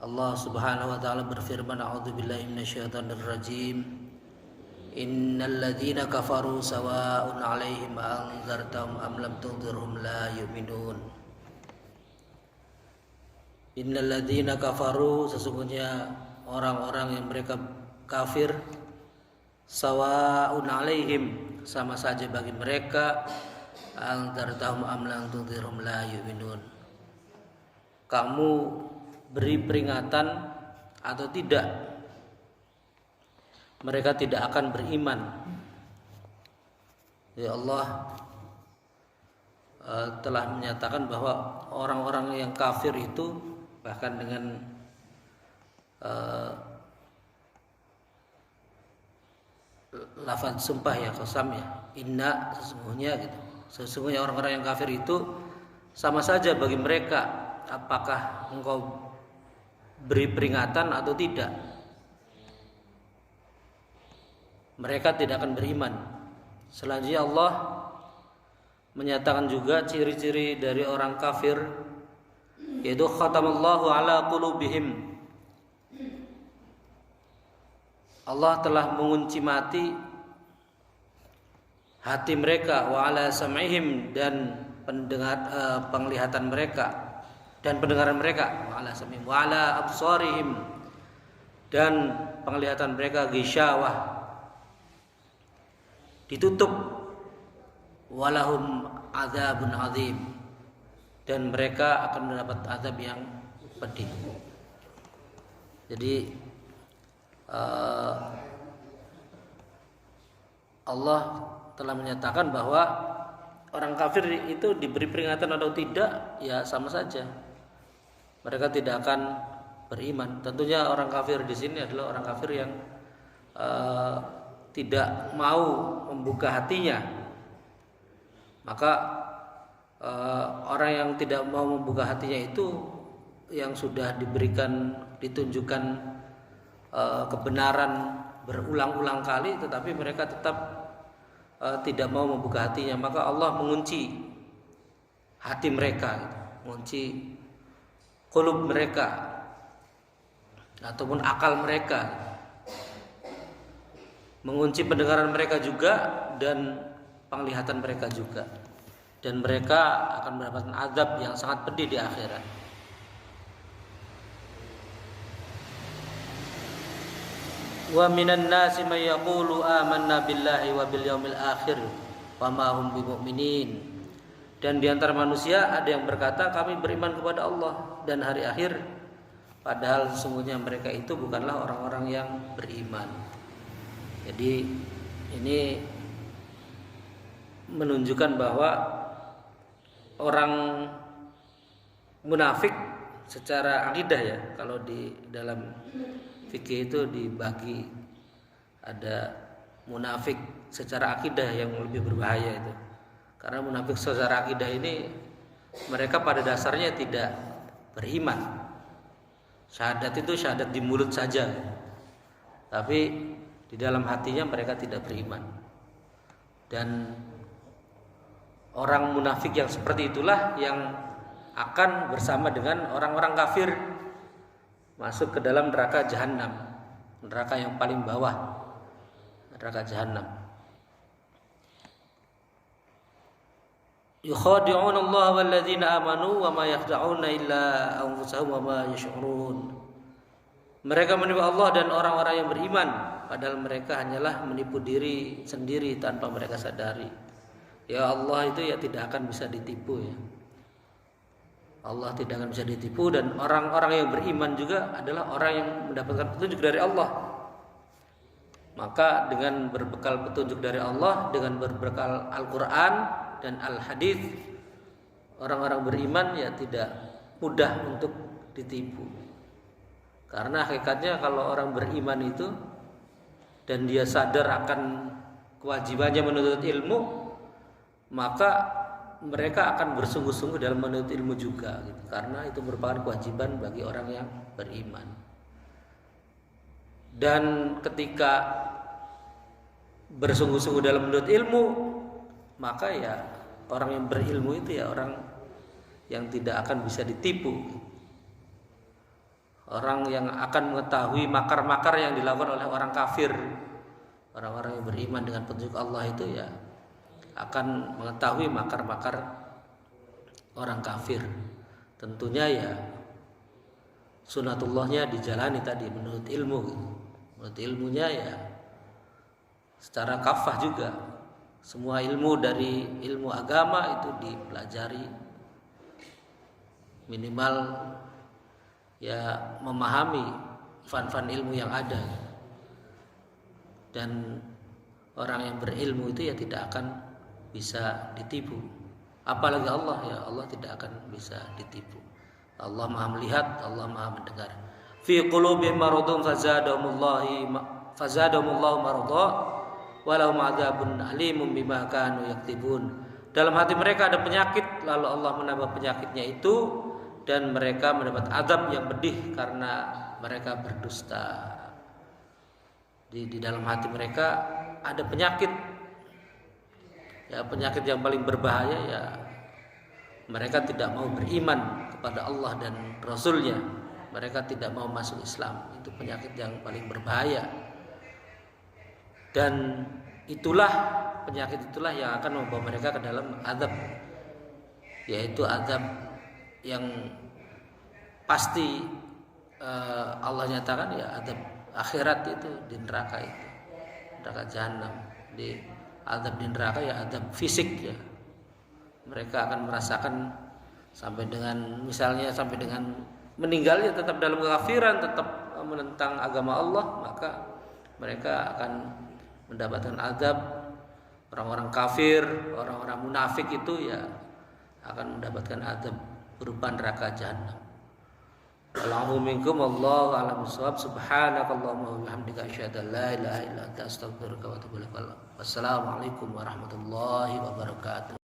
Allah Subhanahu wa taala berfirman, a'udzubillahi minasyaitonir rajim. Innal ladzina kafaru sawa'un 'alaihim anzartahum am lam tunzirhum la yu'minun. Innal ladzina kafaru, sesungguhnya orang-orang yang mereka kafir, sawa'un 'alaihim, sama saja bagi mereka, anzartahum am lam tunzirhum la yu'minun. Kamu beri peringatan atau tidak, mereka tidak akan beriman. Ya Allah telah menyatakan bahwa orang-orang yang kafir itu bahkan dengan lafaz sumpah ya, qasam ya, inna, sesungguhnya gitu. Sesungguhnya orang-orang yang kafir itu sama saja bagi mereka, apakah engkau beri peringatan atau tidak, mereka tidak akan beriman. Selanjutnya Allah menyatakan juga ciri-ciri dari orang kafir, yaitu khatamallahu ala qulubihim, Allah telah mengunci mati hati mereka, wa ala sam'ihim, dan penglihatan mereka dan pendengaran mereka, wa ala sam'ihim wa ala absarihim, dan penglihatan mereka ghisyawah, ditutup, walahum adzabun azim, dan mereka akan mendapat azab yang pedih. Jadi Allah telah menyatakan bahwa orang kafir itu diberi peringatan atau tidak, ya sama saja, mereka tidak akan beriman. Tentunya orang kafir di sini adalah orang kafir yang tidak mau membuka hatinya. Maka orang yang tidak mau membuka hatinya itu yang sudah ditunjukkan kebenaran berulang-ulang kali, tetapi mereka tetap tidak mau membuka hatinya, maka Allah mengunci hati mereka, mengunci qulub mereka ataupun akal mereka, mengunci pendengaran mereka juga dan penglihatan mereka juga, dan mereka akan mendapatkan azab yang sangat pedih di akhirat. Wa minan nasi may yaqulu amanna billahi wa bil yaumil akhir wa ma hum bimumin. Dan di antara manusia ada yang berkata, kami beriman kepada Allah dan hari akhir, padahal sesungguhnya mereka itu bukanlah orang-orang yang beriman. Jadi ini menunjukkan bahwa orang munafik secara akidah, ya, kalau di dalam fikih itu dibagi, ada munafik secara akidah yang lebih berbahaya itu. Karena munafik secara akidah ini mereka pada dasarnya tidak beriman. Syahadat itu syahadat di mulut saja, tapi di dalam hatinya mereka tidak beriman. Dan orang munafik yang seperti itulah yang akan bersama dengan orang-orang kafir masuk ke dalam neraka jahanam, neraka yang paling bawah, neraka jahanam. Yukhadi'una Allah wal ladzina amanu wa ma yakhda'una illa anfusahum wa ma yash'urun. Mereka menipu Allah dan orang-orang yang beriman, padahal mereka hanyalah menipu diri sendiri tanpa mereka sadari. Ya Allah itu ya tidak akan bisa ditipu, ya. Allah tidak akan bisa ditipu, dan orang-orang yang beriman juga adalah orang yang mendapatkan petunjuk dari Allah. Maka dengan berbekal petunjuk dari Allah, dengan berbekal Al-Quran dan Al-Hadits, orang-orang beriman ya tidak mudah untuk ditipu. Karena hakikatnya kalau orang beriman itu dan dia sadar akan kewajibannya menuntut ilmu, maka mereka akan bersungguh-sungguh dalam menuntut ilmu juga, gitu. Karena itu merupakan kewajiban bagi orang yang beriman. Dan ketika bersungguh-sungguh dalam menuntut ilmu, maka ya orang yang berilmu itu ya orang yang tidak akan bisa ditipu. orang yang akan mengetahui makar-makar yang dilakukan oleh orang kafir. Orang-orang yang beriman dengan petunjuk Allah itu ya akan mengetahui makar-makar orang kafir. Tentunya ya sunatullahnya dijalani tadi menurut ilmu. Menurut ilmunya ya secara kafah juga. Semua ilmu dari ilmu agama itu dipelajari, minimal ya memahami fan-fan ilmu yang ada. Dan orang yang berilmu itu ya tidak akan bisa ditipu. Apalagi Allah, ya Allah tidak akan bisa ditipu. Allah Maha melihat, Allah Maha mendengar. Fi qulubihim maradun fazadahumullahu marada wa lahum adzabun alimun bima kanu yaktibun. Dalam hati mereka ada penyakit, lalu Allah menambah penyakitnya itu, dan mereka mendapat azab yang pedih karena mereka berdusta. Di dalam hati mereka ada penyakit, ya penyakit yang paling berbahaya ya mereka tidak mau beriman kepada Allah dan Rasulnya. Mereka tidak mau masuk Islam. Itu penyakit yang paling berbahaya. Dan penyakit itulah yang akan membawa mereka ke dalam azab, yaitu azab yang pasti Allah nyatakan ya azab akhirat itu di neraka itu, neraka jahanam. Di azab di neraka ya azab fisik ya. Mereka akan merasakan sampai dengan meninggalnya tetap dalam kekafiran, tetap menentang agama Allah, maka mereka akan mendapatkan azab. Orang-orang kafir, orang-orang munafik itu ya akan mendapatkan azab berupa neraka jahanam. Allahu minkum wallahu a'lam bissawab. Subhanakallahumma wa bihamdika asyhadu an la ilaha illa anta astaghfiruka wa atubu ilaik. Wassalamualaikum warahmatullahi wabarakatuh.